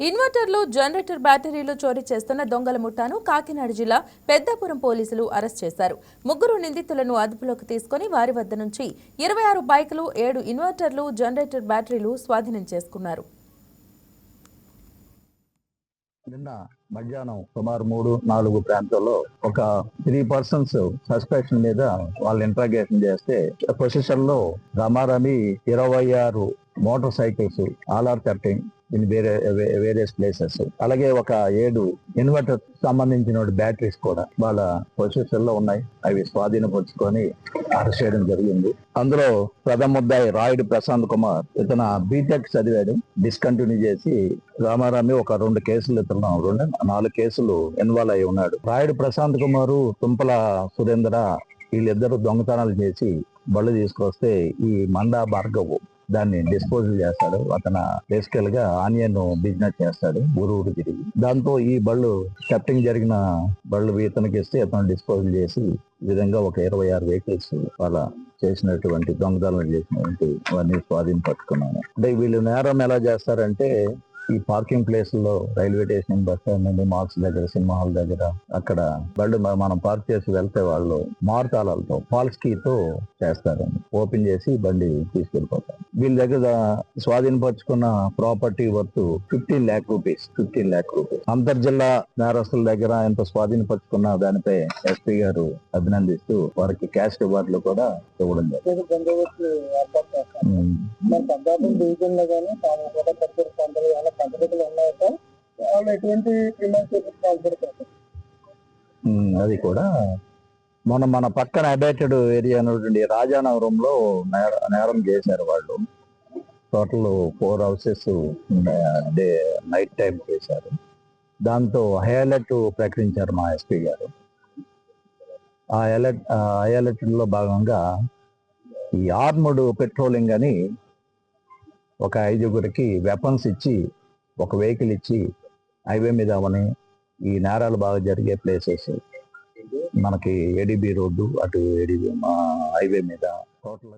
ఇన్వర్టర్లు, generator బ్యాటరీలు చోరీ చేస్తున్న దొంగల ముఠాను కాకినాడ జిల్లా పెద్దాపురం పోలీసులు అరెస్ట్ చేశారు. ముగ్గురు నిందితులను అదుపులోకి తీసుకుని వారి వద్ద నుంచి 26 బైకులు, 7 ఇన్వర్టర్లు, జనరేటర్ బ్యాటరీలు స్వాధీనం చేసుకున్నారు. నిన్న మధ్యాహ్నం సుమారు 3-4 ప్రాంతాల్లో ఒక 3 పర్సన్స్ సస్పెక్షన్ మీద వాళ్ళు ఇంట్రాగేషన్ చేస్తే పొజిషన్ లో రమారమి 26 motorcycles all are 13 in various places, అలాగే ఒక 7 ఇన్వర్టర్ సంబంధించిన బ్యాటరీస్ కూడా వాళ్ళ పొజిషన్ లో ఉన్నాయి. అవి స్వాధీనపరుచుకొని అరెస్ట్ చేయడం జరిగింది. అందులో ప్రథమ ముద్దాయి రాయుడు ప్రశాంత్ కుమార్, ఇతను బీటెక్ చదివాడు, డిస్కంటిన్యూ చేసి రామారామి ఒక 2 కేసులు, ఇతను 4 కేసులు ఇన్వాల్వ్ అయి ఉన్నాడు. రాయుడు ప్రశాంత్ కుమారు, తుంపల సురేంద్ర వీళ్ళిద్దరు దొంగతనాలు చేసి బళ్ళు తీసుకొస్తే ఈ మండా భార్గవ్ దాన్ని డిస్పోజల్ చేస్తాడు. అతను బేసికల్ గా ఆనియన్ బిజినెస్ చేస్తాడు ఊరు తిరిగి. దాంతో ఈ బళ్ళు థెఫ్టింగ్ జరిగిన బళ్ళు ఇతనికి ఇస్తే అతను డిస్పోజల్ చేసి ఈ విధంగా ఒక 26 వెహికల్స్ వాళ్ళ చేసినటువంటి దొంగతనాలు చేసినటువంటి అవన్నీ స్వాధీనం పట్టుకున్నాను. అంటే వీళ్ళు నేరం ఎలా చేస్తారంటే ఈ పార్కింగ్ ప్లేస్ లో రైల్వే స్టేషన్, బస్ స్టాండ్ నుండి మార్క్స్ దగ్గర, సినిమా హాల్ దగ్గర అక్కడ బళ్ళు మనం పార్క్ చేసి వెళ్తే వాళ్ళు మారుతాళాలతో ఫాల్స్ కీతో చేస్తారండి. ఓపెన్ చేసి బండి తీసుకెళ్ళిపోతారు. వీళ్ళ దగ్గర స్వాధీనపరుచుకున్న ప్రాపర్టీ వర్త్ 15 lakh rupees. అంతర్జిల్లా నేరస్తుల దగ్గర ఎంత స్వాధీనపరుచుకున్న దానిపై ఎస్పీ గారు అభినందిస్తూ వారికి క్యాష్ రివార్డులు కూడా ఇవ్వడం జరిగింది. అది కూడా మన పక్కన అబేటెడ్ ఏరియా అనేటువంటి రాజానగరంలో నేరం చేశారు వాళ్ళు. టోటల్ 4 హౌసెస్ నైట్ టైం చేశారు. దాంతో హై అలర్ట్ ప్రకటించారు మా ఎస్పీ గారు. ఆ అలర్ట్ లో భాగంగా ఈ ఆర్మడ్ పెట్రోలింగ్ అని ఒక 5గురికి వెపన్స్ ఇచ్చి, ఒక వెహికల్ ఇచ్చి హైవే మీద అవని ఈ నేరాలు బాగా జరిగే ప్లేసెస్ మనకి ఏడీబీ రోడ్డు, అటు ఏడీబీ హైవే మీద టోటల్